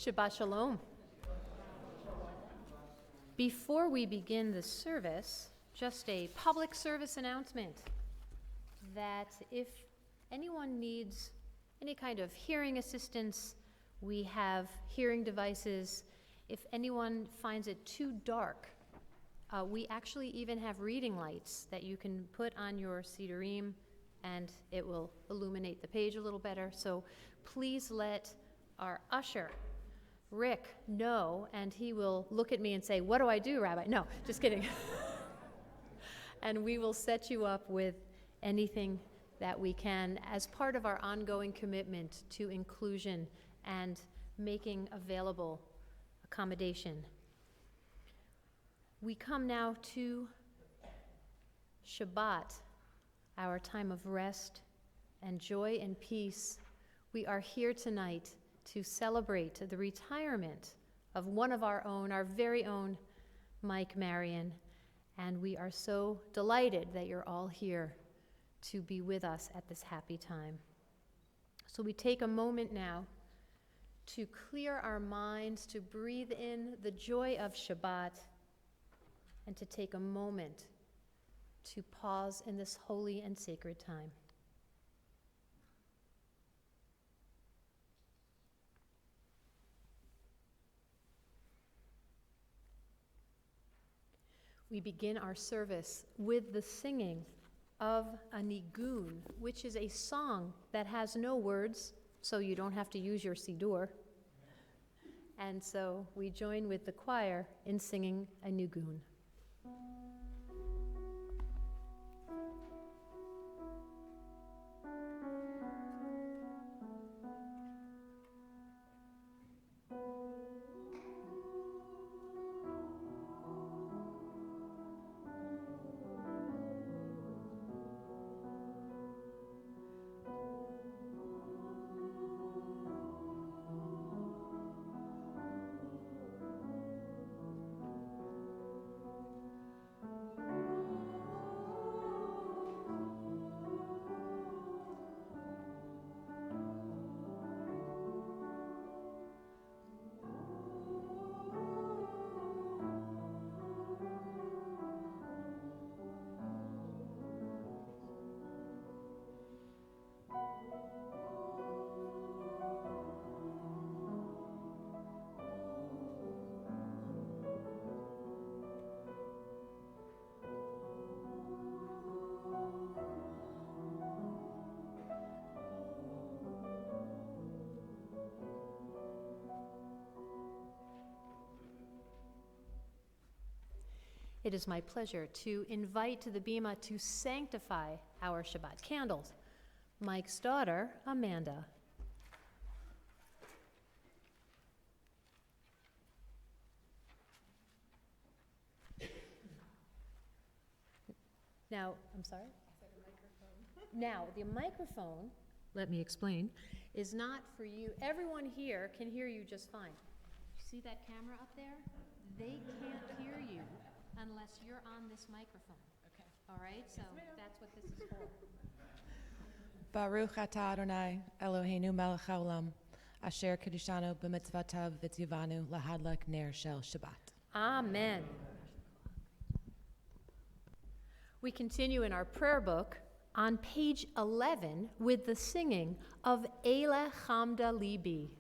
Shabbat Shalom. Before we begin the service, just a public service announcement that if anyone needs any kind of hearing assistance, we have hearing devices. If anyone finds it too dark, we actually even have reading lights that you can put on your sidurim, and it will illuminate the page a little better. So please let our usher, Rick, know, and he will look at me and say, "What do I do, Rabbi?" No, just kidding. And we will set you up with anything that we can as part of our ongoing commitment to inclusion and making available accommodation. We come now to Shabbat, our time of rest and joy and peace. We are here tonight to celebrate the retirement of one of our own, our very own Mike Marion, and we are so delighted that you're all here to be with us at this happy time. So we take a moment now to clear our minds, to breathe in the joy of Shabbat, and to take a moment to pause in this holy and sacred time. We begin our service with the singing of a nigun, which is a song that has no words, so you don't have to use your siddur. And so we join with the choir in singing a nigun. It is my pleasure to invite to the bima to sanctify our Shabbat candles, Mike's daughter, Amanda. Now, I'm sorry? Now, the microphone, let me explain, is not for you. Everyone here can hear you just fine. See that camera up there? They can't hear you unless you're on this microphone. Okay. All right? So that's what this is for. Baruch atah Adonai Eloheinu melech haolam asher kedushanu b'mitzvotav v'tzivanu lahadlak ner shel Shabbat. Amen. We continue in our prayer book on page 11 with the singing of Eile Chamda Libi.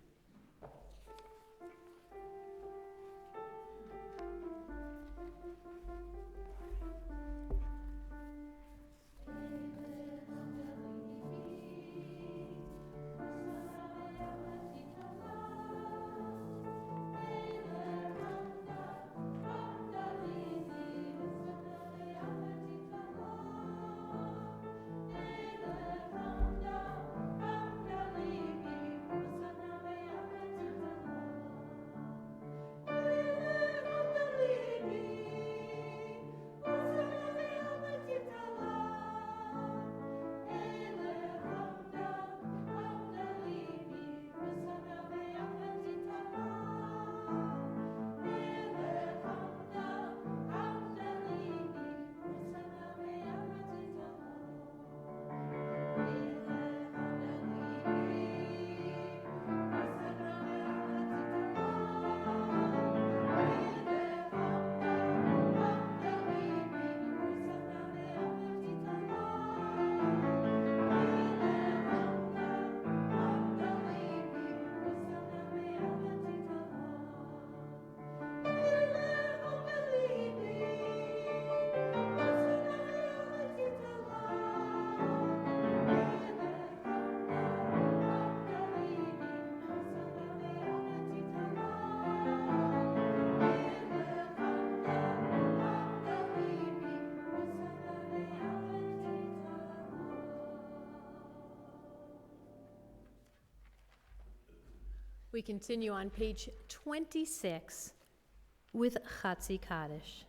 We continue on page 26 with Chatzi Kaddish.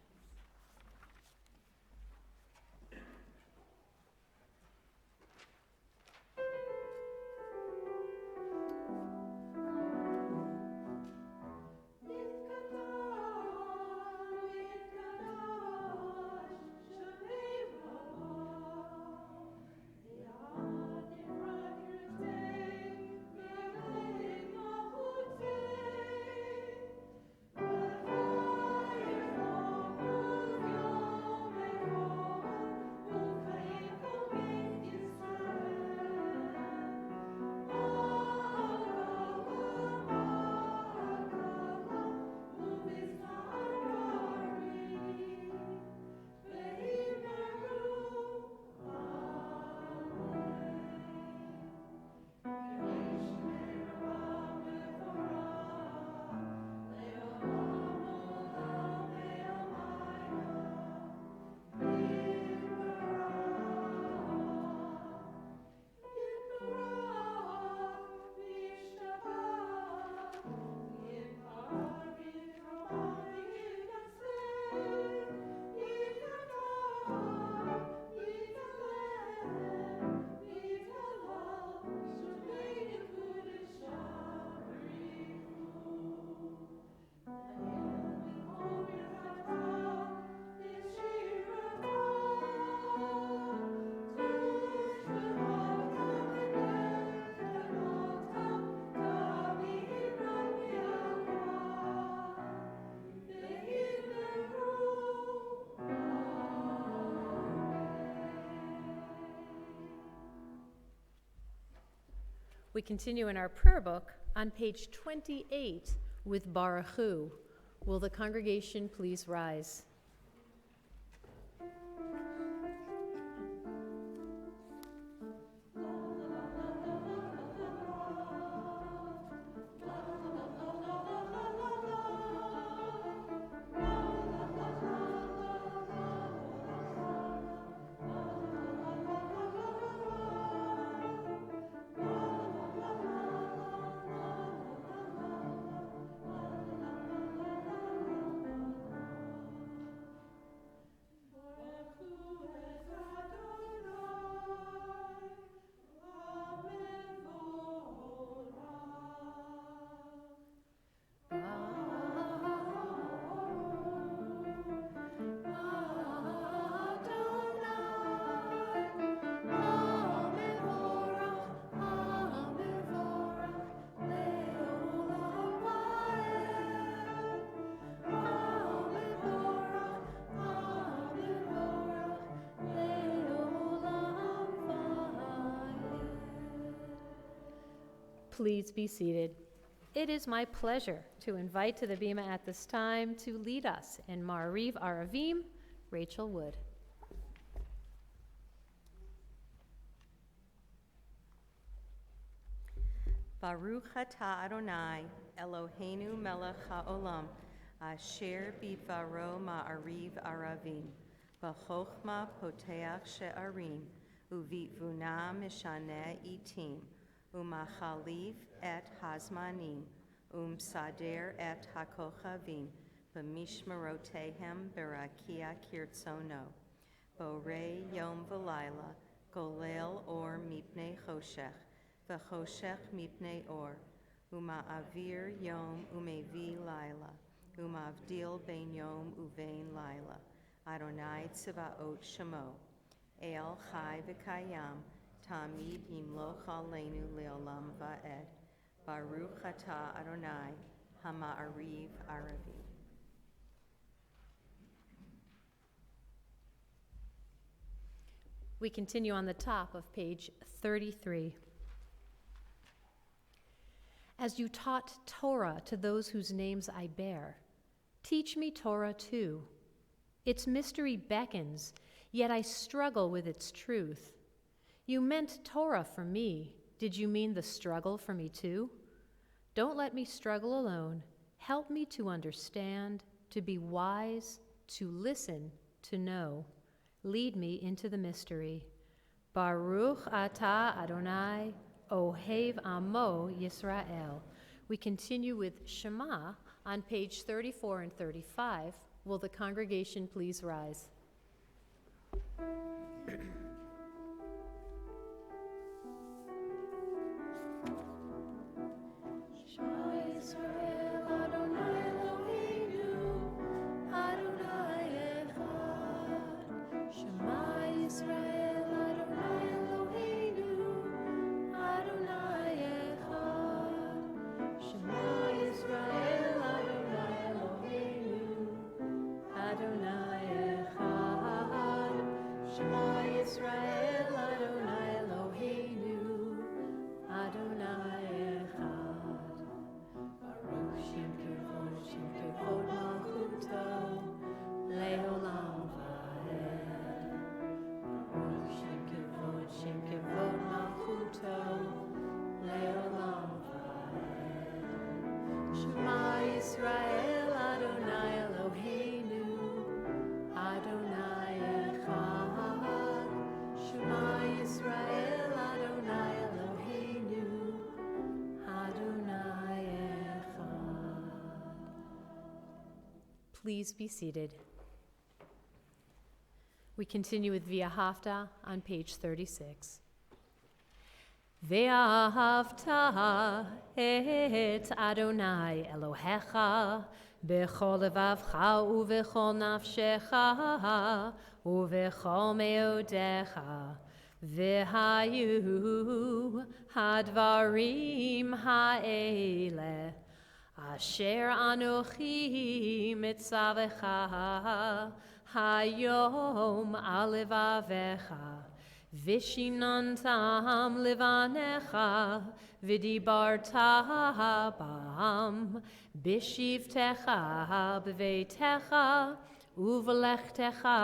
We continue in our prayer book on page 28 with Baruch Hu. Will the congregation please rise? Please be seated. It is my pleasure to invite to the Bima at this time to lead us in Ma'ariv Aravim, Rachel Wood. Baruch atah Adonai, Eloheinu melech haolam, asher bidvaro ma'ariv aravim, b'chochma poteach she'arim, uvitvuna mishaneh itim, umachalif et hazmanim, sader et hakochavim, b'mishmerotehem berakia kirtzono, borei yom v'layla, golel or mipnei choshech, v'choshech mipnei or, uma'avir yom umevi laila, umavdil ben yom uvein laila, Adonai tzvaot shemo, El chai v'kayam, Tamid yimloch aleinu leolam va'ed, Baruch atah Adonai, hama'ariv aravim. We continue on the top of page 33. As you taught Torah to those whose names I bear, teach me Torah too. Its mystery beckons, yet I struggle with its truth. You meant Torah for me. Did you mean the struggle for me too? Don't let me struggle alone. Help me to understand, to be wise, to listen, to know. Lead me into the mystery. Baruch atah Adonai, Ohev Amo Yisrael. We continue with Shema on page 34 and 35. Will the congregation please rise? Shema Yisrael Adonai Eloheinu Adonai Echad. Shema Yisrael Adonai Eloheinu Adonai Echad. Shema Yisrael Adonai Eloheinu Adonai Echad. Shema Yisrael Adonai Eloheinu Adonai Echad. Baruch Shem Kevod Malchuto Leolam Vaed. Baruch Shem Kevod Malchuto Leolam Vaed. Shema Yisrael Adonai Eloheinu Adonai Echad. Shema Yisrael Adonai Eloheinu Adonai Echad. Please be seated. We continue with V'ahavta on page 36. Ve'ahavta et Adonai Elohecha b'chol levavcha u'v'chol nafshecha u'v'chol meodecha v'hayu hadvarim ha'ele asher anochi mitzavecha hayom alevavecha vishinantam livanecha vidibarta bam bishivtecha b'veitecha uvelechtecha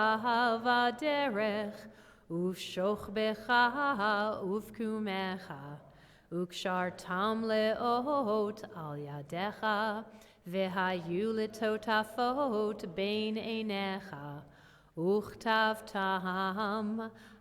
vaderech uvshochbecha uvkumecha ukshartam leot al yadecha v'hayu litotafot bein einecha Uchtavtam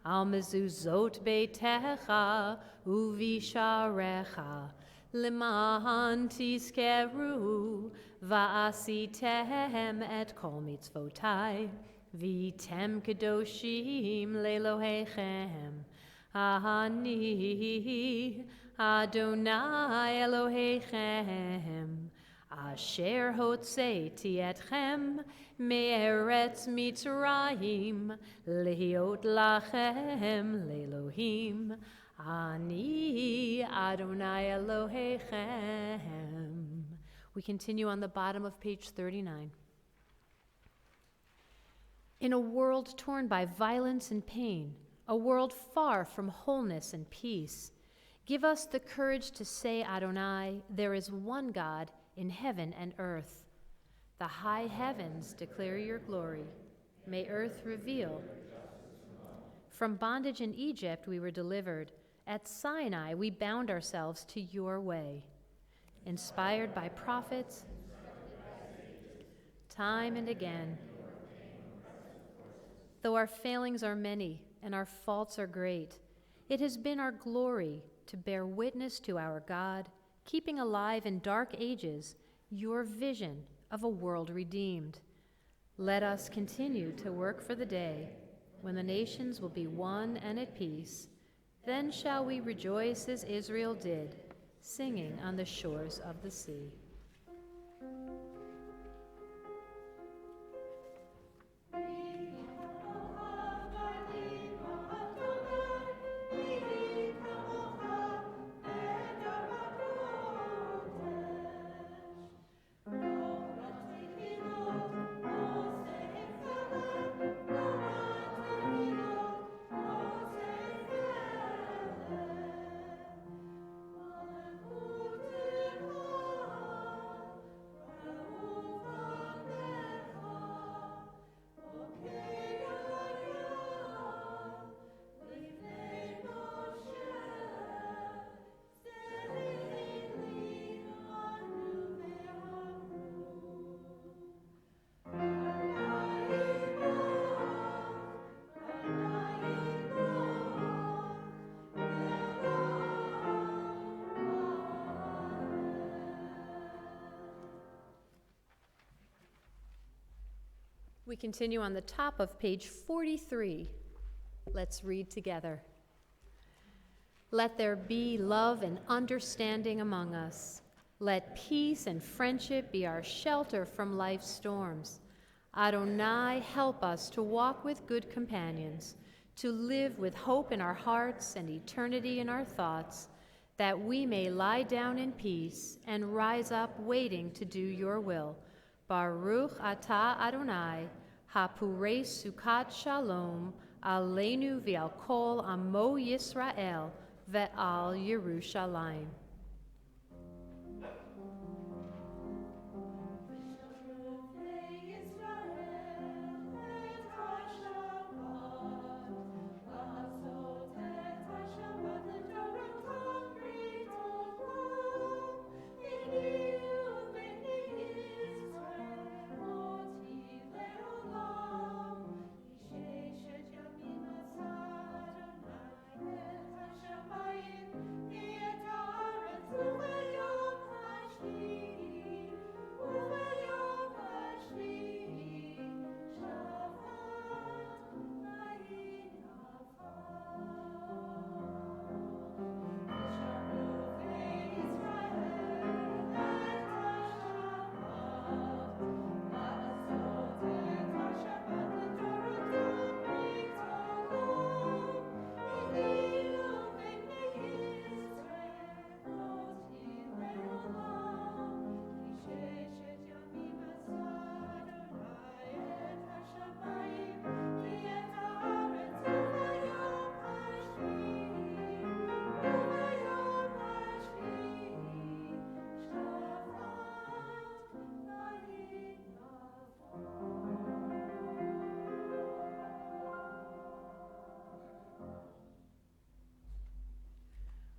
al mezuzot beitecha uvisharecha liman tiskeru va'asitem et kol mitzvotai vitem kedoshim lelohechem Ani Adonai Elohechem Asher hotzeiti etchem me'eretz Mitzrayim lehiot lachem le'Elohim Ani Adonai Elohechem. We continue on the bottom of page 39. In a world torn by violence and pain, a world far from wholeness and peace, give us the courage to say, Adonai, there is one God in heaven and earth. The high heavens declare your glory. May earth reveal. From bondage in Egypt we were delivered. At Sinai we bound ourselves to your way. Inspired by prophets, time and again. Though our failings are many and our faults are great, it has been our glory to bear witness to our God, keeping alive in dark ages your vision of a world redeemed. Let us continue to work for the day when the nations will be one and at peace. Then shall we rejoice as Israel did, singing on the shores of the sea. We continue on the top of page 43. Let's read together. Let there be love and understanding among us. Let peace and friendship be our shelter from life's storms. Adonai, help us to walk with good companions, to live with hope in our hearts and eternity in our thoughts, that we may lie down in peace and rise up waiting to do your will. Baruch atah Adonai, hapurei sukat shalom, aleinu v'al kol amo Yisrael, ve'al Yerushalayim.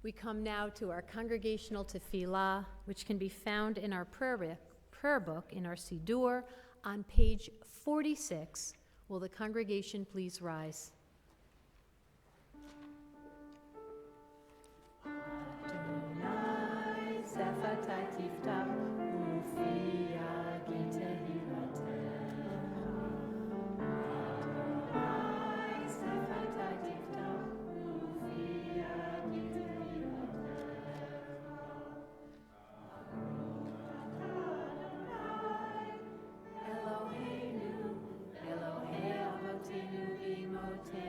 We come now to our congregational tefillah, which can be found in our prayer book in our Siddur on page 46. Will the congregation please rise? Adonai, Sephatai Tiftach, Ufi Yagi Tehillatech. Adonai, Sephatai Tiftach, Ufi Yagi Eloheinu, Elohei Avotenu v'Imotenu,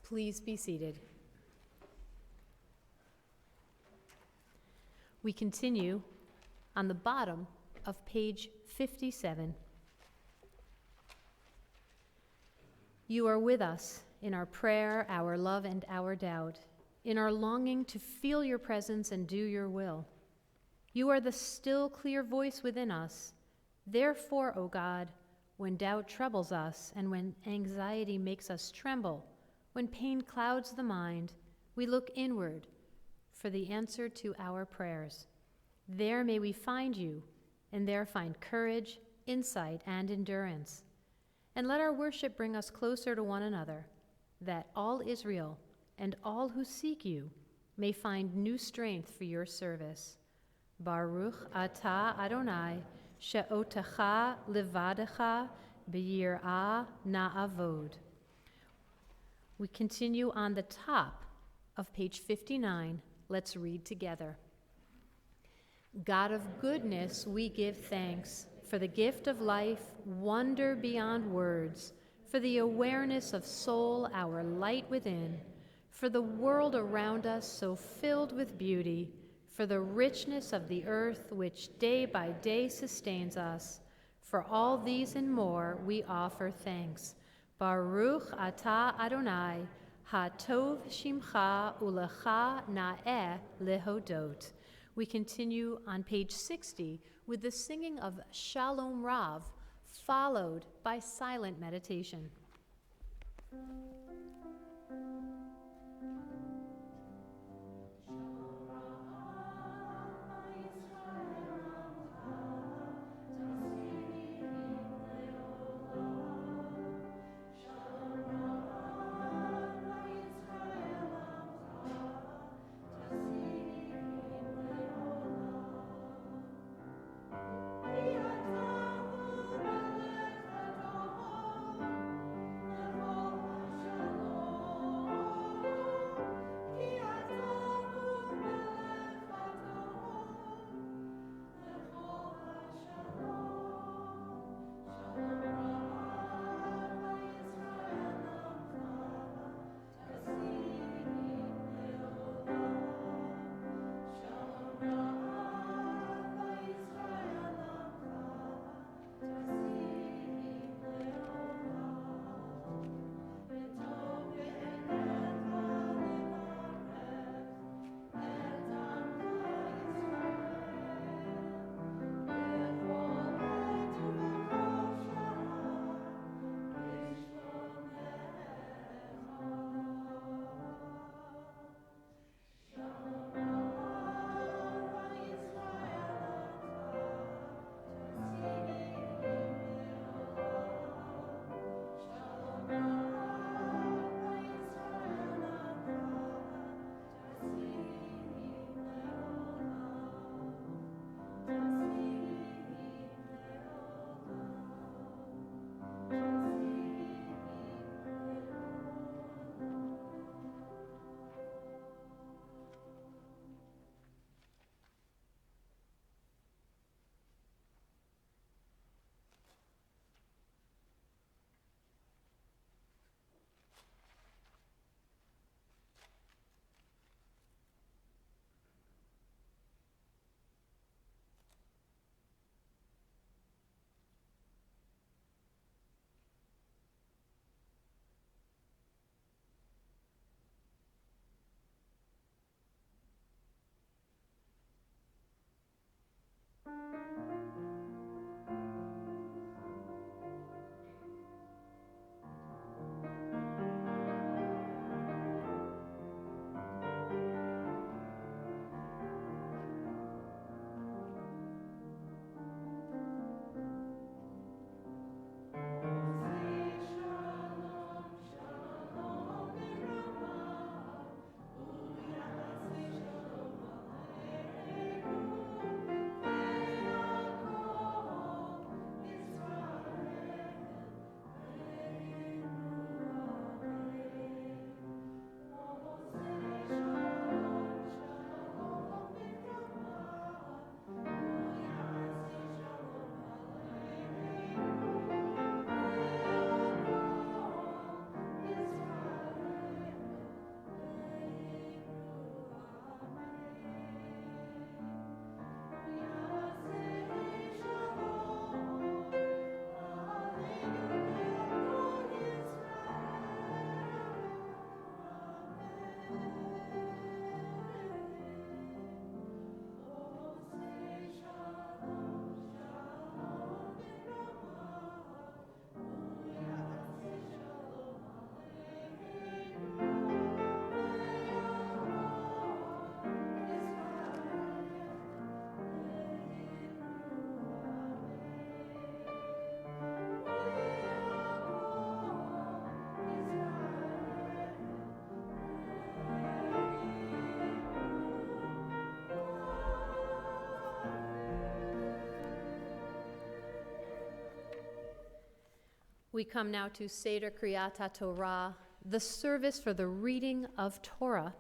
Please be seated. We continue on the bottom of page 57. You are with us in our prayer, our love, and our doubt, in our longing to feel your presence and do your will. You are the still, clear voice within us. Therefore, O God, when doubt troubles us and when anxiety makes us tremble, when pain clouds the mind, we look inward for the answer to our prayers. There may we find you, and there find courage, insight, and endurance. And let our worship bring us closer to one another, that all Israel and all who seek you may find new strength for your service. Baruch atah Adonai, she'otecha levadecha b'yirah na'avod. We continue on the top of page 59. Let's read together. God of goodness, we give thanks for the gift of life, wonder beyond words, for the awareness of soul, our light within, for the world around us so filled with beauty, for the richness of the earth which day by day sustains us. For all these and more we offer thanks. Baruch atah Adonai, ha-tov shimcha ulecha na'eh lehodot. We continue on page 60 with the singing of Shalom Rav, followed by silent meditation. We come now to Seder Kriyat Torah, the service for the reading of Torah,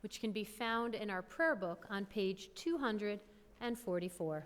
which can be found in our prayer book on page 244.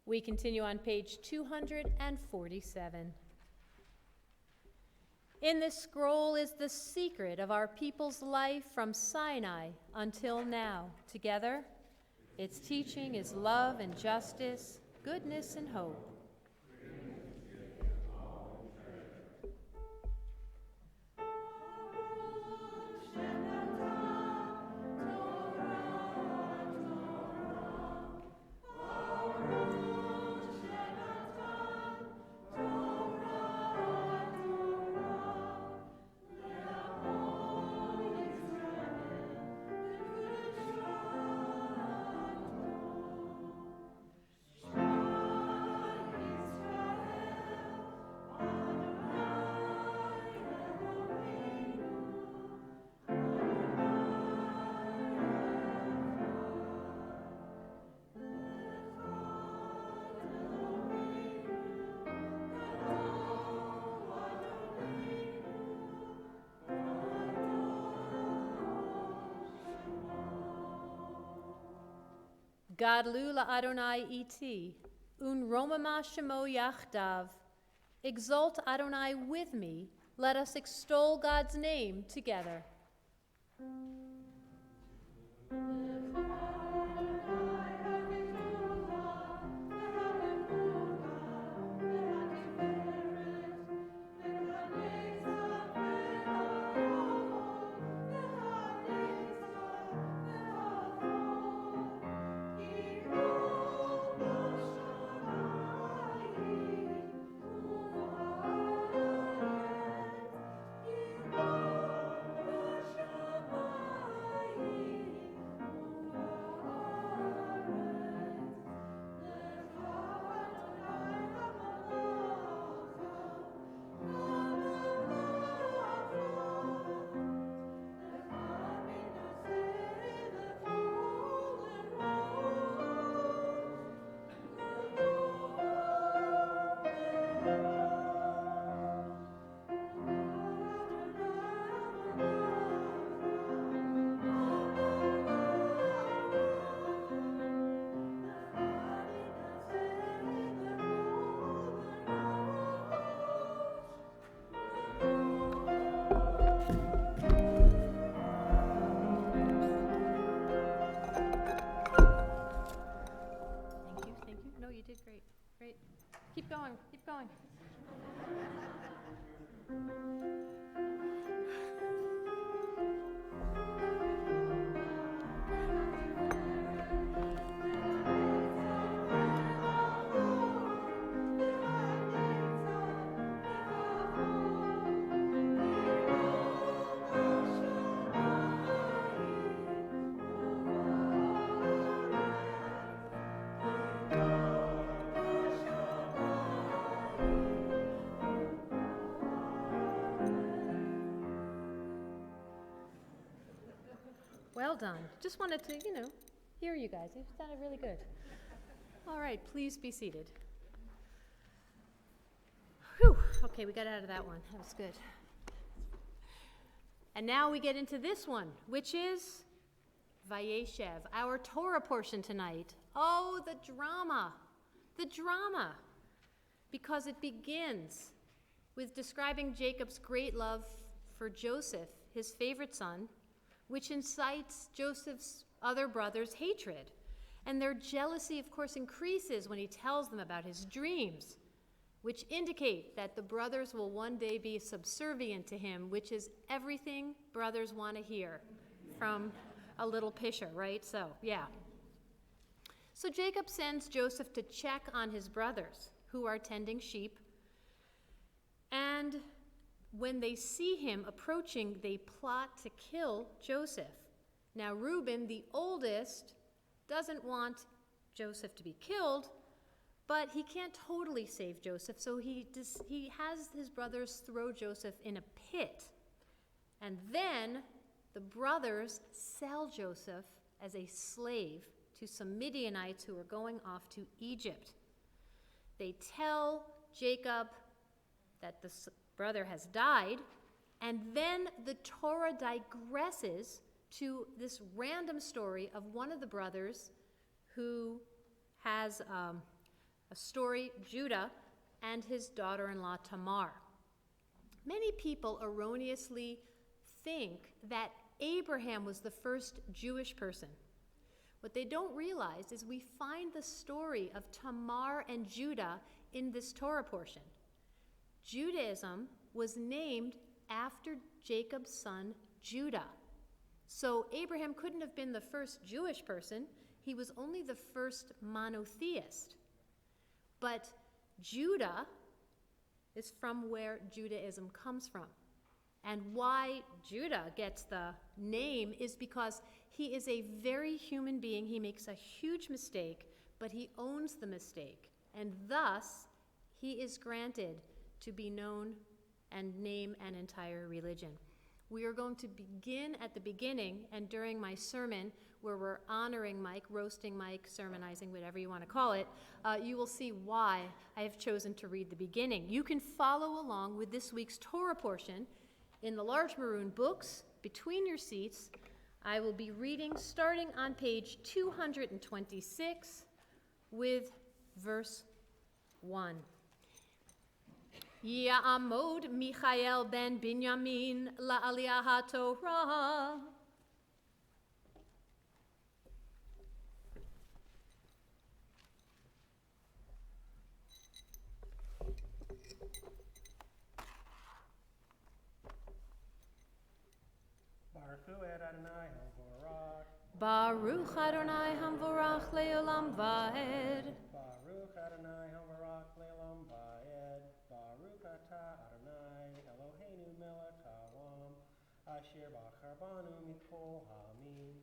We continue on page 247. In this scroll is the secret of our people's life from Sinai until now. Together, its teaching is love and justice, goodness and hope. Gadlu la'Adonai iti, un romama shemo yachdav. Exalt Adonai with me, let us extol God's name together. Great. Keep going, keep going. Well done. Just wanted to, hear you guys. You've sounded really good. All right, please be seated. Okay, we got out of that one. That was good. And now we get into this one, which is Vayeshev, our Torah portion tonight. Oh, the drama. The drama. Because it begins with describing Jacob's great love for Joseph, his favorite son, which incites Joseph's other brothers' hatred. And their jealousy, of course, increases when he tells them about his dreams, which indicate that the brothers will one day be subservient to him, which is everything brothers want to hear from a little pisher, right? So, yeah. So Jacob sends Joseph to check on his brothers, who are tending sheep. And when they see him approaching, they plot to kill Joseph. Now, Reuben, the oldest, doesn't want Joseph to be killed, but he can't totally save Joseph, so he has his brothers throw Joseph in a pit. And then the brothers sell Joseph as a slave to some Midianites who are going off to Egypt. They tell Jacob that the brother has died, and then the Torah digresses to this random story of one of the brothers who has a story, Judah, and his daughter-in-law Tamar. Many people erroneously think that Abraham was the first Jewish person. What they don't realize is we find the story of Tamar and Judah in this Torah portion. Judaism was named after Jacob's son, Judah. So Abraham couldn't have been the first Jewish person. He was only the first monotheist. But Judah is from where Judaism comes from. And why Judah gets the name is because he is a very human being. He makes a huge mistake, but he owns the mistake. And thus, he is granted to be known and name an entire religion. We are going to begin at the beginning, and during my sermon, where we're honoring Mike, roasting Mike, sermonizing, whatever you want to call it, you will see why I have chosen to read the beginning. You can follow along with this week's Torah portion in the large maroon books between your seats. I will be reading starting on page 226 with verse 1. Ya'amod Michael ben Binyamin la'aliyah haTorah. Baruch Adonai Hamvorach Leolam Vaed. Baruch Adonai Hamvarach Le'olam Va'ed. Baruch Atah Adonai Eloheinu melech haolam asher bachar banu mikol ha'amim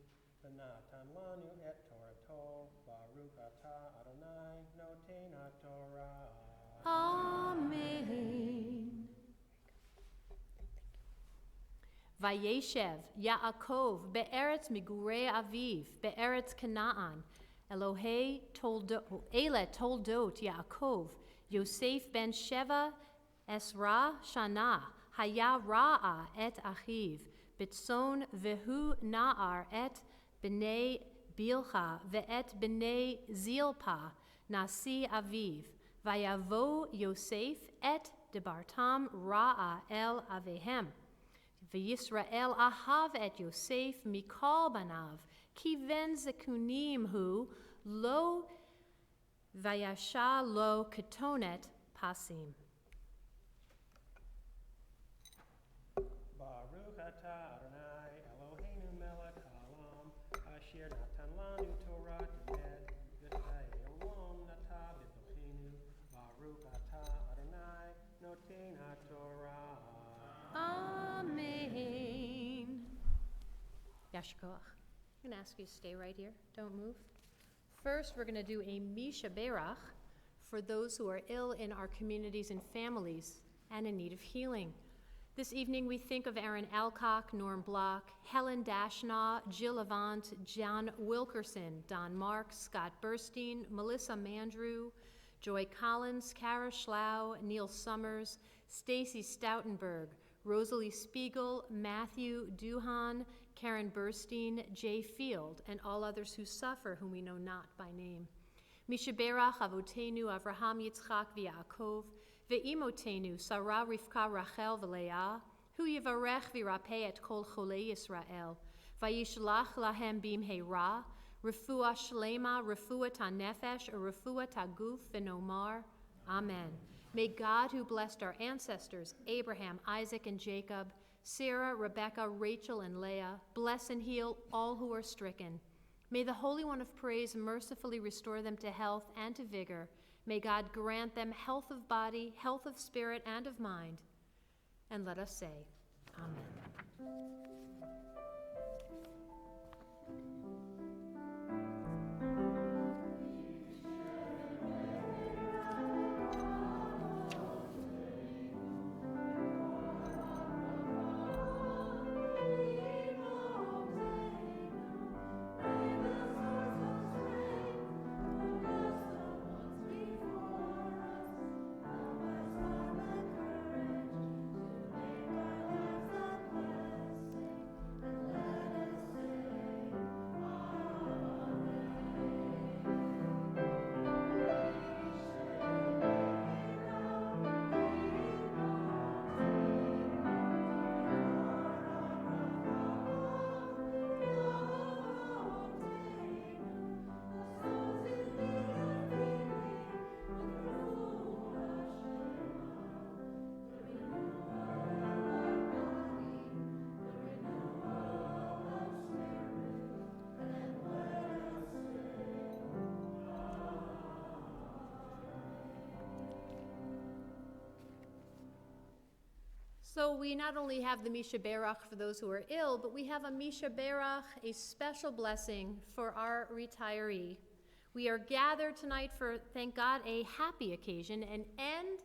v'natan lanu et Torato. Baruch Atah Adonai noten haTorah. Amen. Vayeshev Yaakov be'eretz migurei aviv be'eretz Canaan Elohe Ele toldot Yaakov Yosef ben Sheva Esra Shana Haya Ra'a et achiv Bitzon vehu Na'ar et b'nei Bilha ve'et b'nei Zilpa Nasi aviv Vayavo Yosef et debartam Ra'a el avehem V'Yisrael ahav et Yosef mikol banav, ki ven zekunim hu, lo vayasha lo ketonet pasim. Baruch Atah Adonai Eloheinu melech haolam asher natan lanu Torah t'med v'chayei olam nata b'tochenu. Baruch Atah Adonai noten haTorah. Amen. Yashkoach. I'm going to ask you to stay right here. Don't move. First, we're going to do a Misha Berach for those who are ill in our communities and families and in need of healing. This evening, we think of Aaron Alcock, Norm Block, Helen Dashnaw, Jill Avant, John Wilkerson, Don Mark, Scott Burstein, Melissa Mandrew, Joy Collins, Kara Schlau, Neil Summers, Stacy Stoutenberg, Rosalie Spiegel, Matthew Duhan, Karen Burstein, Jay Field, and all others who suffer, whom we know not by name. Mishaberach Avotenu Avraham Yitzchak v'Yaakov, ve'imotenu Sarah Rivka Rachel v'Leah, hu yivarech v'irapeh et kol cholei Yisrael, vayishlach lahem bimhei ra, refuah shlema, refuah tanefesh, or refuah taguf v'nomar. Amen. May God, who blessed our ancestors, Abraham, Isaac, and Jacob, Sarah, Rebekah, Rachel, and Leah, bless and heal all who are stricken. May the Holy One of Praise mercifully restore them to health and to vigor. May God grant them health of body, health of spirit, and of mind. And let us say, Amen. So we not only have the Misha Berach for those who are ill, but we have a Misha Berach, a special blessing for our retiree. We are gathered tonight for, thank God, a happy occasion, an end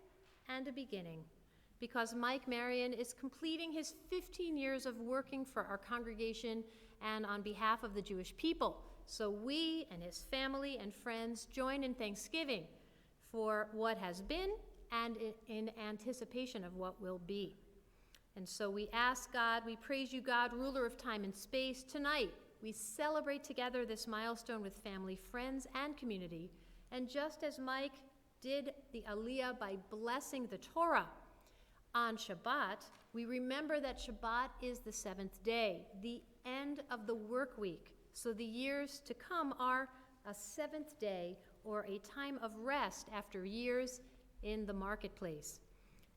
and a beginning, because Mike Marion is completing his 15 years of working for our congregation and on behalf of the Jewish people. So we and his family and friends join in thanksgiving for what has been and in anticipation of what will be. And so we ask God, we praise you, God, ruler of time and space. Tonight, we celebrate together this milestone with family, friends, and community. And just as Mike did the Aliyah by blessing the Torah on Shabbat, we remember that Shabbat is the seventh day, the end of the work week. So the years to come are a seventh day, or a time of rest after years in the marketplace.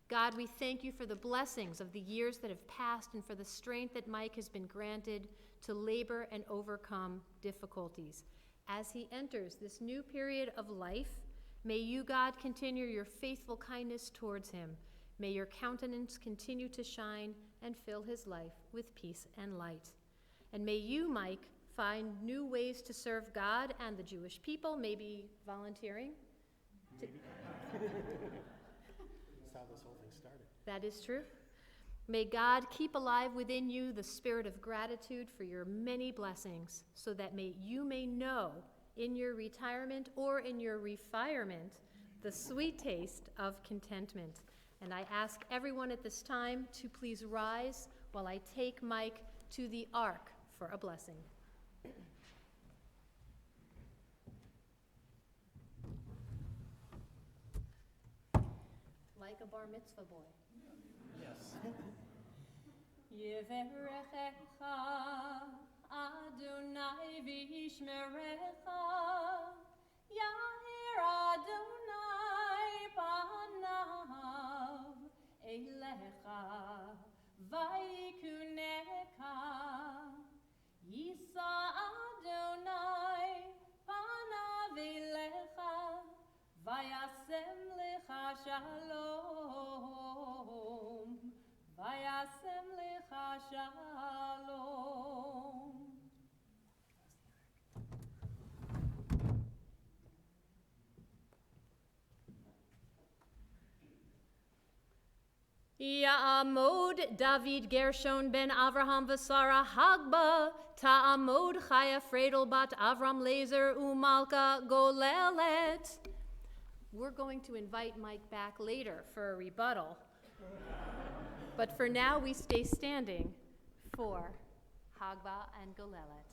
God, we thank you for the blessings of the years that have passed and for the strength that Mike has been granted to labor and overcome difficulties. As he enters this new period of life, may you, God, continue your faithful kindness towards him. May your countenance continue to shine and fill his life with peace and light. And may you, Mike, find new ways to serve God and the Jewish people, maybe volunteering. Maybe. That's how this whole thing started. That is true. May God keep alive within you the spirit of gratitude for your many blessings, so that you may know in your retirement or in your refirement the sweet taste of contentment. And I ask everyone at this time to please rise while I take Mike to the ark for a blessing. Like a bar mitzvah boy. Yes. Yeverechecha Adonai v'yishmerecha, Ya'ir Adonai panav elecha, v'yikunecha, Yisa Adonai panav elecha, v'yasem lecha shalom. Vayasem lecha shalom. Ya'amod David Gershon ben Avraham v'Sara Hagba, Ta'amod Chaya Fredel bat Avram Lazer u'Malka Golelet. We're going to invite Mike back later for a rebuttal. But for now, we stay standing for Hagba and Golelet.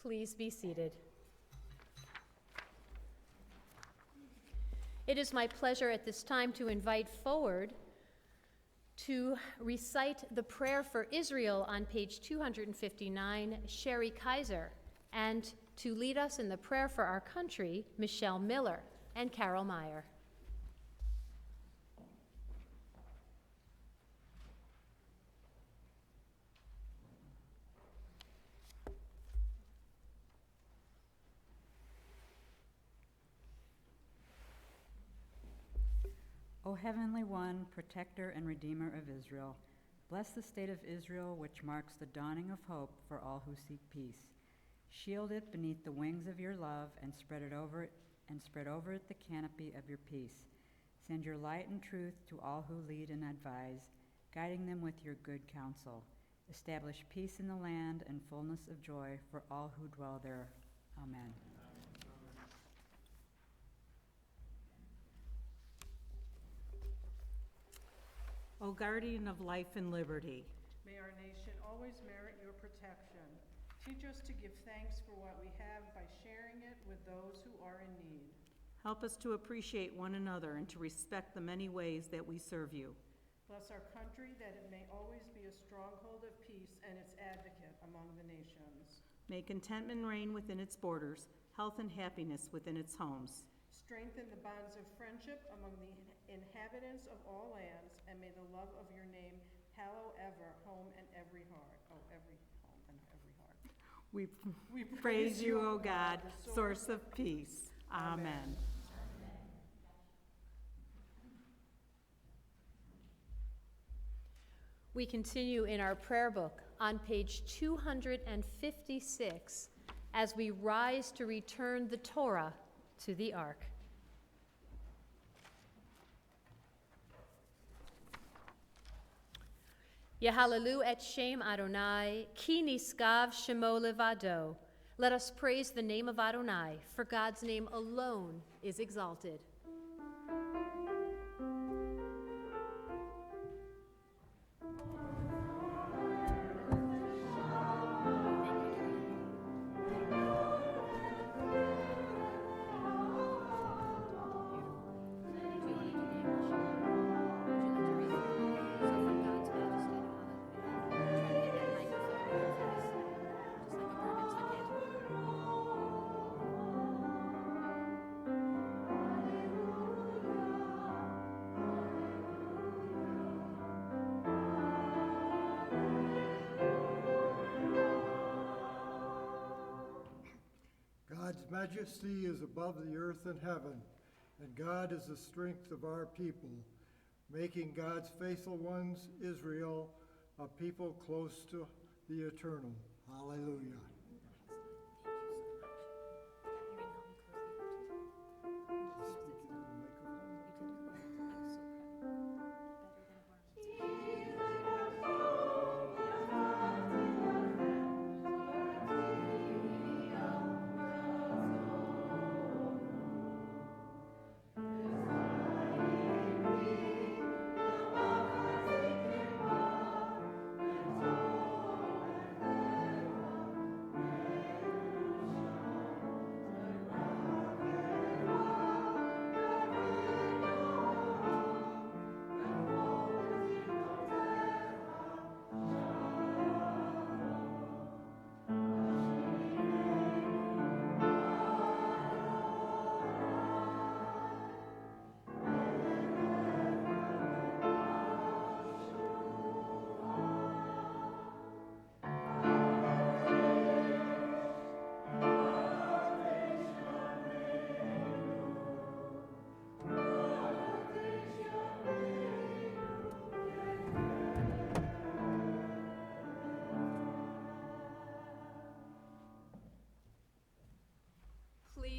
Please be seated. It is my pleasure at this time to invite forward to recite the prayer for Israel on page 259, Sherry Kaiser, and to lead us in the prayer for our country, Michelle Miller and Carol Meyer. O Heavenly One, Protector and Redeemer of Israel, bless the state of Israel, which marks the dawning of hope for all who seek peace. Shield it beneath the wings of your love and spread over it the canopy of your peace. Send your light and truth to all who lead and advise, guiding them with your good counsel. Establish peace in the land and fullness of joy for all who dwell there. Amen. O guardian of life and liberty, may our nation always merit your protection. Teach us to give thanks for what we have by sharing it with those who are in need. help us to appreciate one another and to respect the many ways that we serve you. Bless our country that it may always be a stronghold of peace and its advocate among the nations. May contentment reign within its borders, health and happiness within its homes. Strengthen the bonds of friendship among the inhabitants of all lands, and may the love of your name hallow ever home and every heart. Oh, every home and every heart. We praise you, O God, source of peace. Amen. We continue in our prayer book on page 256 as we rise to return the Torah to the Ark. Yehalalu Etz Chaim Adonai, ki niskav shemo levado. Let us praise the name of Adonai, for God's name alone is exalted. God's majesty is above the earth and heaven, and God is the strength of our people, making God's faithful ones, Israel, a people close to the eternal. Hallelujah.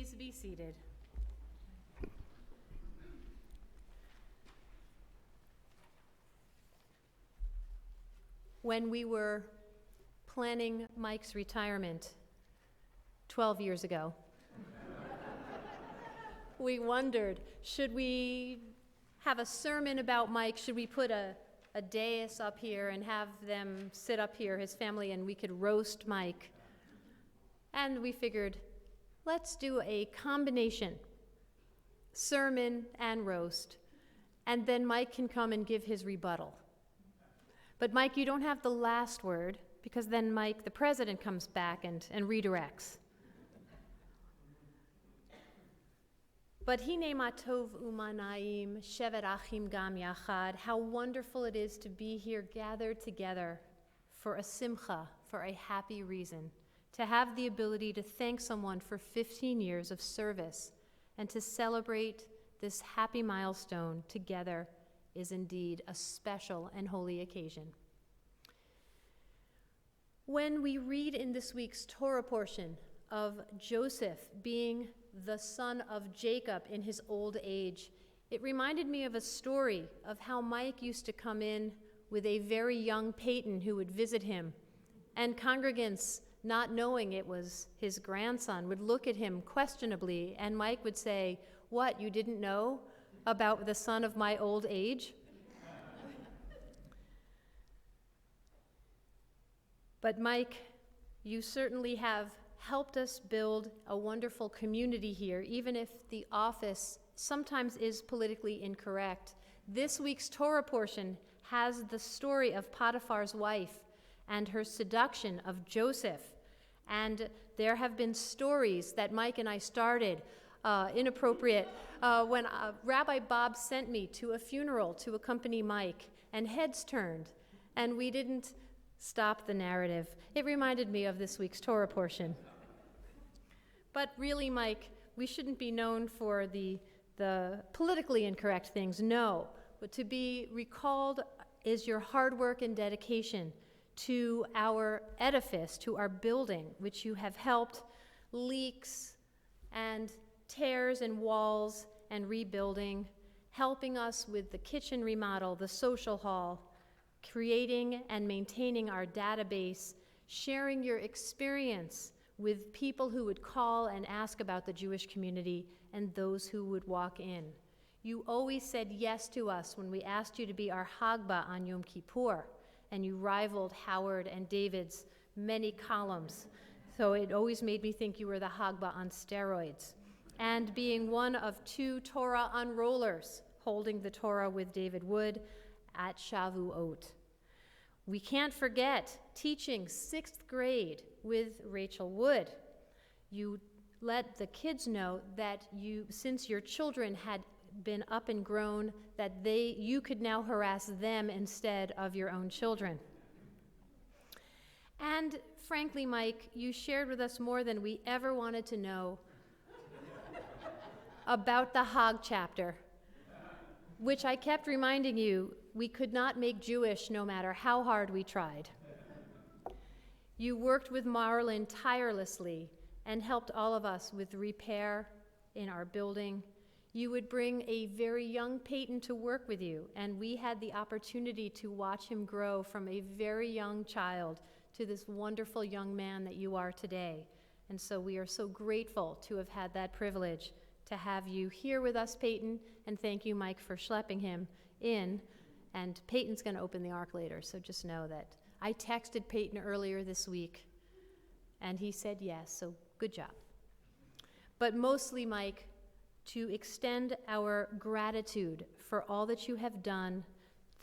Please be seated. When we were planning Mike's retirement 12 years ago, we wondered, should we have a sermon about Mike? Should we put a dais up here and have them sit up here, his family, and we could roast Mike? And we figured, let's do a combination, sermon and roast, and then Mike can come and give his rebuttal. But Mike, you don't have the last word, because then Mike, the president, comes back and redirects. But hine ma tov umanaim shevet achim gam yachad. How wonderful it is to be here gathered together for a simcha, for a happy reason, to have the ability to thank someone for 15 years of service and to celebrate this happy milestone together is indeed a special and holy occasion. When we read in this week's Torah portion of Joseph being the son of Jacob in his old age, it reminded me of a story of how Mike used to come in with a very young Peyton who would visit him, and congregants, not knowing it was his grandson, would look at him questionably, and Mike would say, "What, you didn't know about the son of my old age?" But Mike, you certainly have helped us build a wonderful community here, even if the office sometimes is politically incorrect. This week's Torah portion has the story of Potiphar's wife and her seduction of Joseph. And there have been stories that Mike and I started, inappropriate, when Rabbi Bob sent me to a funeral to accompany Mike, and heads turned, and we didn't stop the narrative. It reminded me of this week's Torah portion. But really, Mike, we shouldn't be known for the politically incorrect things, no. But to be recalled is your hard work and dedication to our edifice, to our building, which you have helped leaks and tears and walls and rebuilding, helping us with the kitchen remodel, the social hall, creating and maintaining our database, sharing your experience with people who would call and ask about the Jewish community and those who would walk in. You always said yes to us when we asked you to be our Hagba on Yom Kippur, and you rivaled Howard and David's many columns. So it always made me think you were the Hagba on steroids. And being one of 2 Torah unrollers, holding the Torah with David Wood at Shavuot. We can't forget teaching 6th grade with Rachel Wood. You let the kids know that since your children had been up and grown, that you could now harass them instead of your own children. And frankly, Mike, you shared with us more than we ever wanted to know about the Hag chapter, which I kept reminding you we could not make Jewish no matter how hard we tried. You worked with Marlon tirelessly and helped all of us with repair in our building. You would bring a very young Peyton to work with you, and we had the opportunity to watch him grow from a very young child to this wonderful young man that you are today. And so we are so grateful to have had that privilege to have you here with us, Peyton, and thank you, Mike, for schlepping him in. And Peyton's going to open the ark later, so just know that I texted Peyton earlier this week, and he said yes, so good job. But mostly, Mike, to extend our gratitude for all that you have done,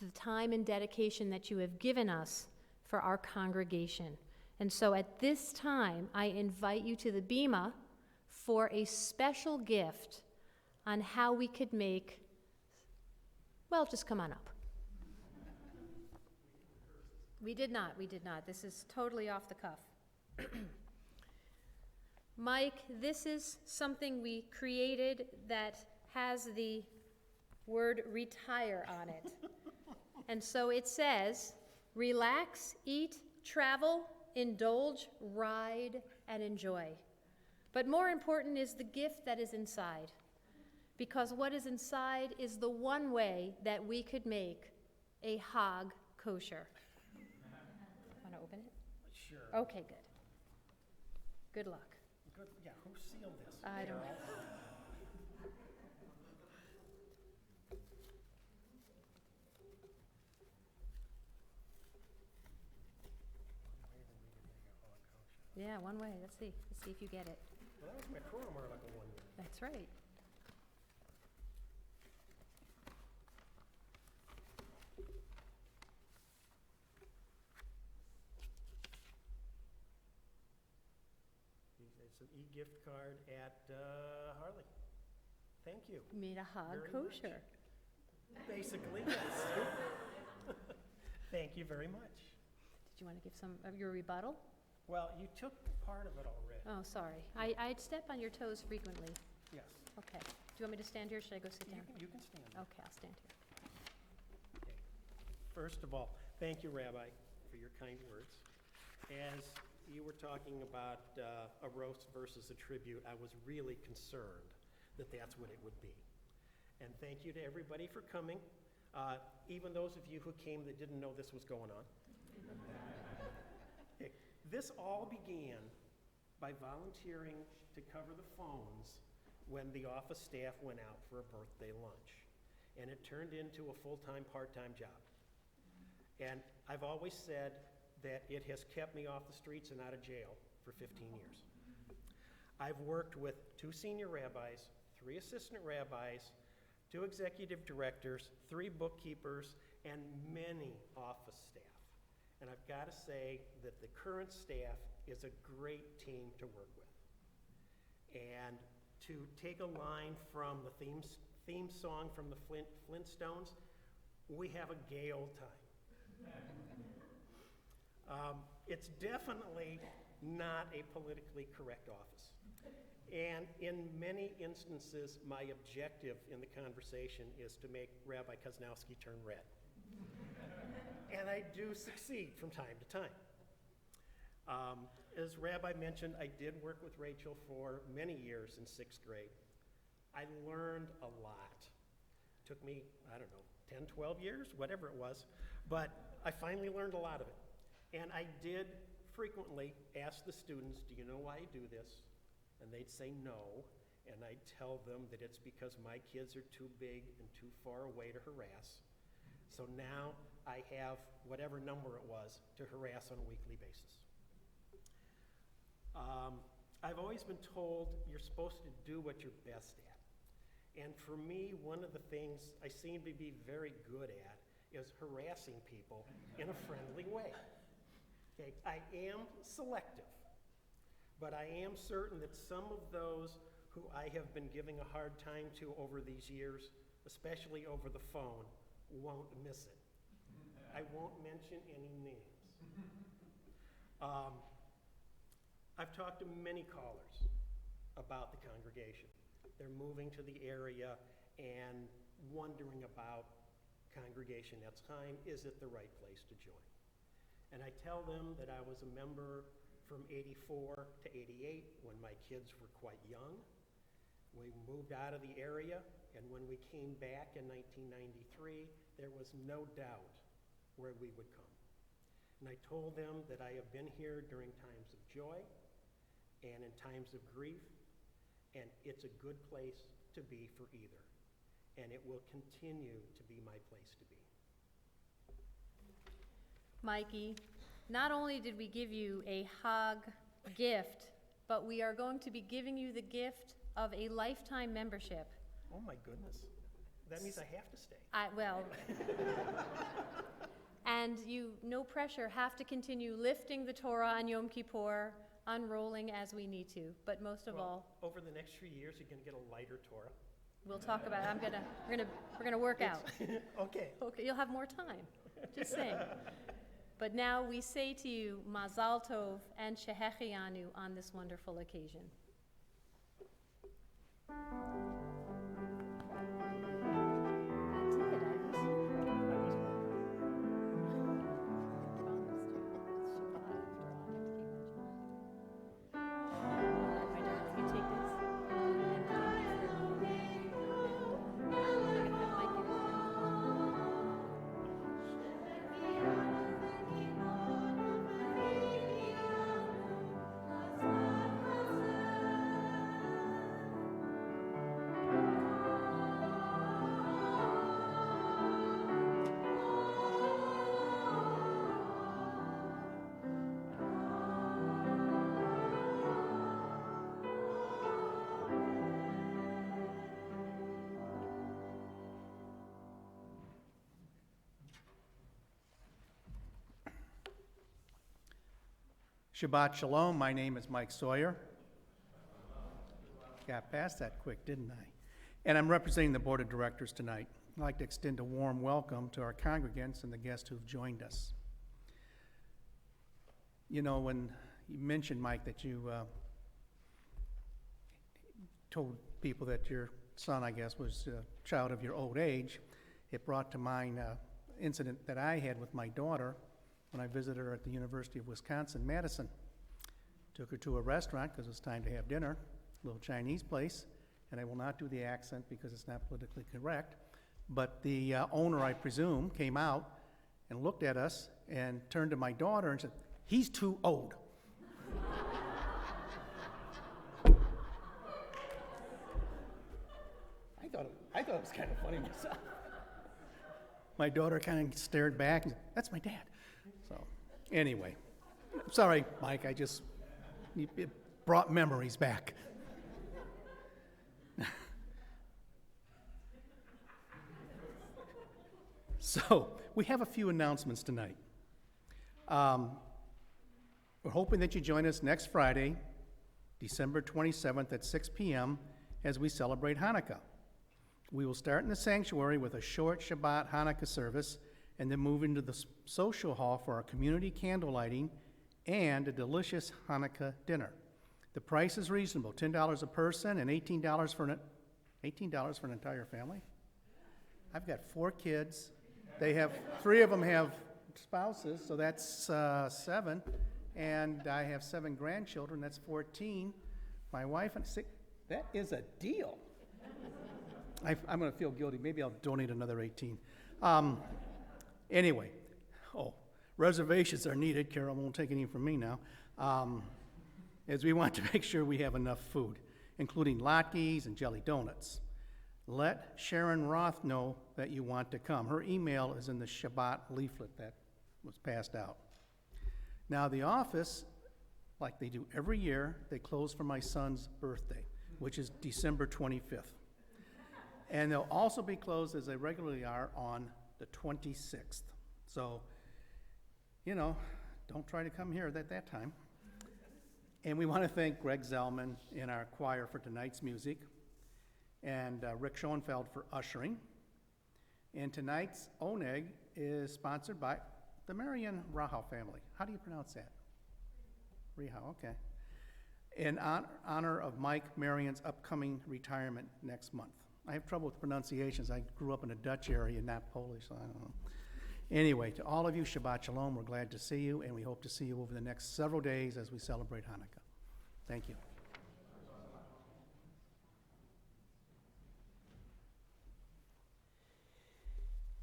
the time and dedication that you have given us for our congregation. And so at this time, I invite you to the Bima for a special gift on how we could make, well, just come on up. We did not. This is totally off the cuff. Mike, this is something we created that has the word retire on it. And so it says, relax, eat, travel, indulge, ride, and enjoy. But more important is the gift that is inside. Because what is inside is the one way that we could make a hog kosher. Want to open it? Sure. Okay, good. Good luck. Good, yeah, who sealed this? I don't know. Yeah, one way. Let's see. Let's see if you get it. Well, that was my program article one year. That's right. It's an e-gift card at Harley. Thank you. You made a hog Very kosher. Basically, yes. Thank you very much. Did you want to give some of your rebuttal? Well, you took part of it already. Oh, sorry. I'd step on your toes frequently. Yes. Okay. Do you want me to stand here, or should I go sit down? You can stand there. Okay, I'll stand here. Okay. First of all, thank you, Rabbi, for your kind words. As you were talking about a roast versus a tribute, I was really concerned that that's what it would be. And thank you to everybody for coming, even those of you who came that didn't know this was going on. Okay. This all began by volunteering to cover the phones when the office staff went out for a birthday lunch. And it turned into a full-time, part-time job. And I've always said that it has kept me off the streets and out of jail for 15 years. I've worked with 2 senior rabbis, 3 assistant rabbis, 2 executive directors, 3 bookkeepers, and many office staff. And I've got to say that the current staff is a great team to work with. And to take a line from the theme song from the Flintstones, we have a gay old time. It's definitely not a politically correct office. And in many instances, my objective in the conversation is to make Rabbi Koznowski turn red. And I do succeed from time to time. As Rabbi mentioned, I did work with Rachel for many years in 6th grade. I learned a lot. Took me, I don't know, 10, 12 years, whatever it was, but I finally learned a lot of it. And I did frequently ask the students, do you know why I do this? And they'd say no, and I'd tell them that it's because my kids are too big and too far away to harass. So now I have whatever number it was to harass on a weekly basis. I've always been told you're supposed to do what you're best at. And for me, one of the things I seem to be very good at is harassing people in a friendly way. Okay, I am selective, but I am certain that some of those who I have been giving a hard time to over these years, especially over the phone, won't miss it. I won't mention any names. I've talked to many callers about the congregation. They're moving to the area and wondering about congregation Etz Chaim. Is it the right place to join? And I tell them that I was a member from 84 to 88 when my kids were quite young. We moved out of the area, and when we came back in 1993, there was no doubt where we would come. And I told them that I have been here during times of joy and in times of grief, and it's a good place to be for either. And it will continue to be my place to be. Mikey, not only did we give you a hog gift, but we are going to be giving you the gift of a lifetime membership. Oh my goodness. That means I have to stay. And you, no pressure, have to continue lifting the Torah on Yom Kippur, unrolling as we need to. But most of all, over the next few years, you're going to get a lighter Torah. we'll talk about it. We're gonna work out. Okay. Okay, you'll have more time. Just saying. But now we say to you, Mazal Tov and Shehechianu on this wonderful occasion. Shabbat Shalom. My name is Mike Sawyer. Got past that quick, didn't I? And I'm representing the Board of Directors tonight. I'd like to extend a warm welcome to our congregants and the guests who've joined us. You know, when you mentioned, Mike, that you told people that your son, I guess, was a child of your old age, it brought to mind an incident that I had with my daughter when I visited her at the University of Wisconsin-Madison. Took her to a restaurant because it was time to have dinner, a little Chinese place, and I will not do the accent because it's not politically correct, but the owner, I presume, came out and looked at us and turned to my daughter and said, "He's too old." I thought it was kind of funny myself. My daughter kind of stared back and said, "That's my dad." So, anyway, sorry, Mike, it brought memories back. So, we have a few announcements tonight. We're hoping that you join us next Friday, December 27th at 6 p.m. as we celebrate Hanukkah. We will start in the sanctuary with a short Shabbat Hanukkah service and then move into the social hall for our community candle lighting and a delicious Hanukkah dinner. The price is reasonable, $10 a person and $18 for an entire family. I've got 4 kids. 3 of them have spouses, so that's 7. And I have 7 grandchildren, that's 14. My wife and 6, that is a deal. I'm going to feel guilty. Maybe I'll donate another 18. Anyway, reservations are needed. Carol won't take any from me now. As we want to make sure we have enough food, including latkes and jelly donuts. Let Sharon Roth know that you want to come. Her email is in the Shabbat leaflet that was passed out. Now, the office, like they do every year, they close for my son's birthday, which is December 25th. And they'll also be closed, as they regularly are, on the 26th. So, don't try to come here at that time. And we want to thank Greg Zellman in our choir for tonight's music, and Rick Schoenfeld for ushering. And tonight's Oneg is sponsored by the Marion Rahal family. How do you pronounce that? Rahal, okay. In honor of Mike Marion's upcoming retirement next month. I have trouble with pronunciations. I grew up in a Dutch area, not Polish, so I don't know. Anyway, to all of you, Shabbat Shalom. We're glad to see you, and we hope to see you over the next several days as we celebrate Hanukkah. Thank you.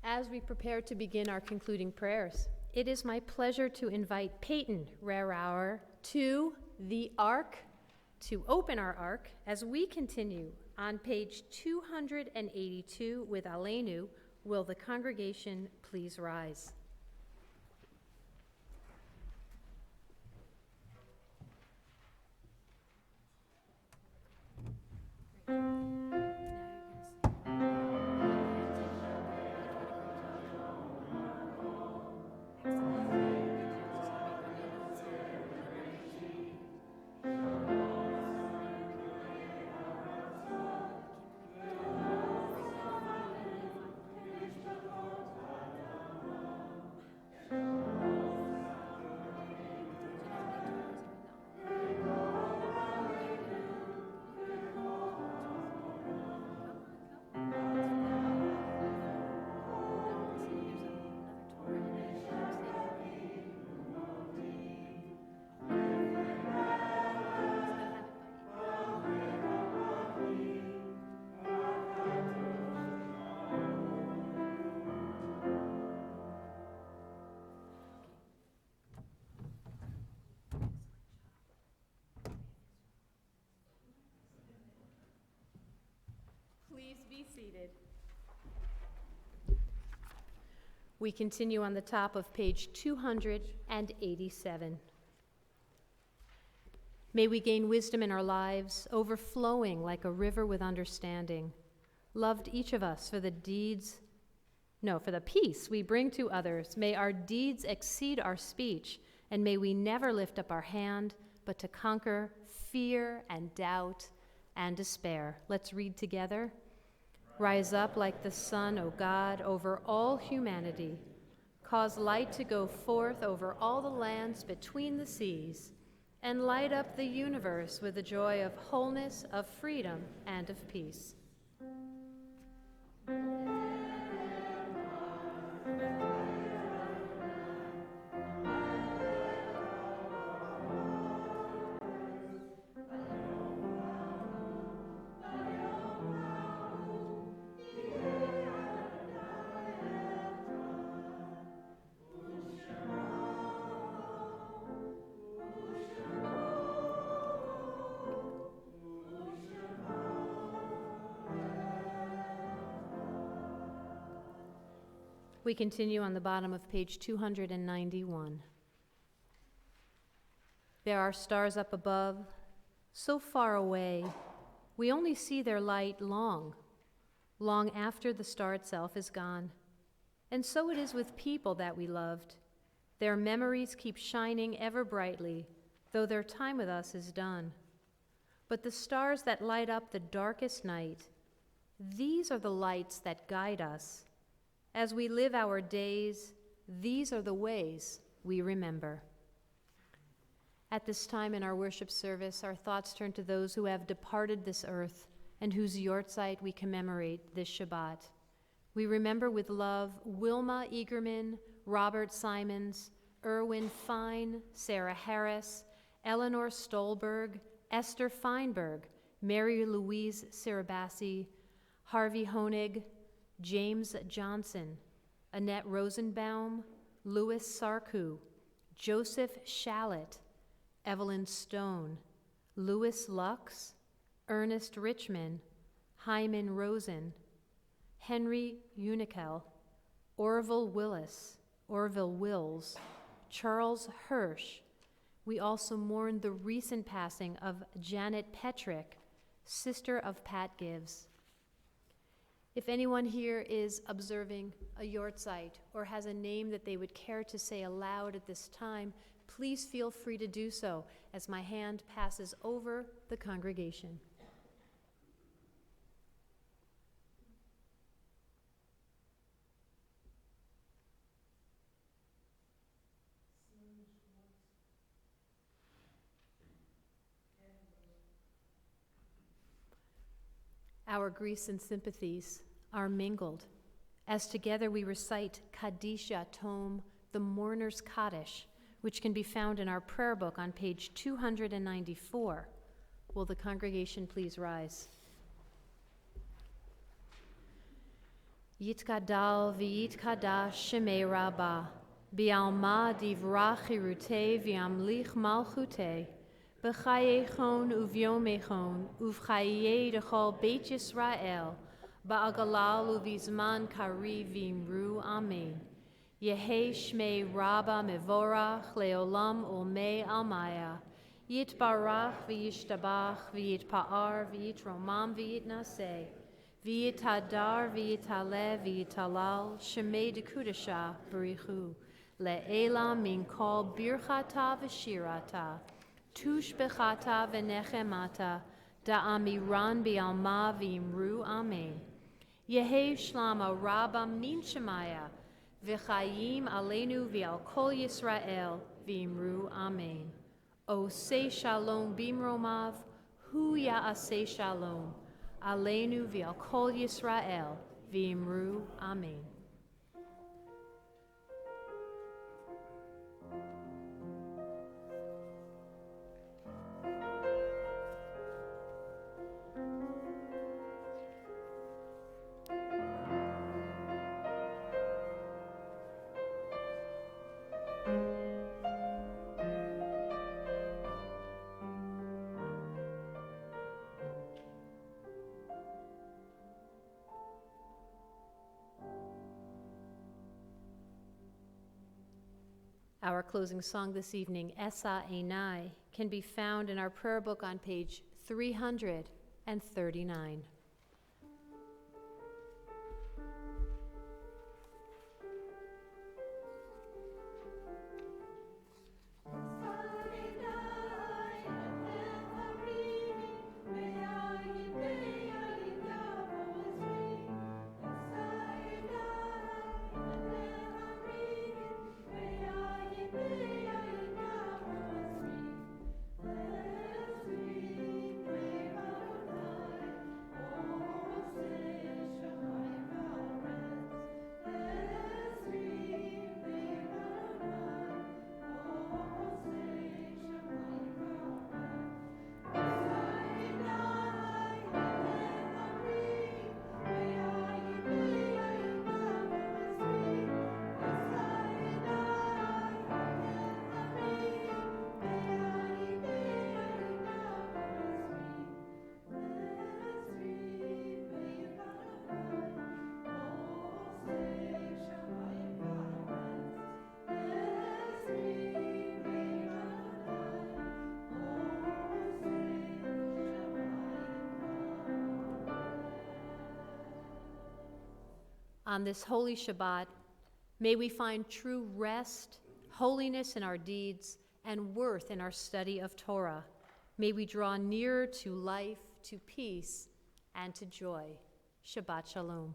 As we prepare to begin our concluding prayers, it is my pleasure to invite Peyton Rarauer to the Ark, to open our Ark as we continue on page 282 with Aleinu. Will the congregation please rise? Please be seated. We continue on the top of page 287. May we gain wisdom in our lives, overflowing like a river with understanding. Loved each of us for the peace we bring to others. May our deeds exceed our speech, and may we never lift up our hand, but to conquer fear and doubt and despair. Let's read together. Rise up like the sun, O God, over all humanity. Cause light to go forth over all the lands between the seas, and light up the universe with the joy of wholeness, of freedom, and of peace. We continue on the bottom of page 291. There are stars up above, so far away, we only see their light long after the star itself is gone. And so it is with people that we loved. Their memories keep shining ever brightly, though their time with us is done. But the stars that light up the darkest night, these are the lights that guide us. As we live our days, these are the ways we remember. At this time in our worship service, our thoughts turn to those who have departed this earth and whose yortzeit we commemorate this Shabbat. We remember with love Wilma Eagerman, Robert Simons, Erwin Fine, Sarah Harris, Eleanor Stolberg, Esther Feinberg, Mary Louise Sirabassi, Harvey Honig, James Johnson, Annette Rosenbaum, Louis Sarku, Joseph Shallett, Evelyn Stone, Louis Lux, Ernest Richmond, Hyman Rosen, Henry Unikel, Orville Wills, Charles Hirsch. We also mourn the recent passing of Janet Petrick, sister of Pat Gibbs. If anyone here is observing a yortzeit or has a name that they would care to say aloud at this time, please feel free to do so as my hand passes over the congregation. Our griefs and sympathies are mingled, as together we recite Kadisha Tome, the Mourner's Kaddish, which can be found in our prayer book on page 294. Will the congregation please rise? Yitkadal v'yitkadash shemei Rabbah, bi'alma divrach chirutei v'yamlich malchutei, b'chayechon uv'yomechon uv'chayei dechol Beit Yisrael, ba'agalal uv'izman kari v'imru amen. Yehi shmei Rabba mevorach leolam ulmei almaya. Yitbarach v'yishtabach v'yitpa'ar v'yitromam v'yitnaseh. V'yitadar v'yitale v'yitalal shemei dekudasha barichu. Le'ela min kol birchata v'shirata. Tush bechata v'nechemata. Da'amiran bi'alma v'imru amen. Yehi shlama Rabba min shemaya. V'chayim aleinu v'al kol Yisrael v'imru amen. O say shalom bimromav, hu ya'aseh shalom. Aleinu v'al kol Yisrael v'imru amen. Our closing song this evening, Esa Einai, can be found in our prayer book on page 339. on this holy Shabbat, may we find true rest, holiness in our deeds, and worth in our study of Torah. May we draw nearer to life, to peace, and to joy. Shabbat Shalom.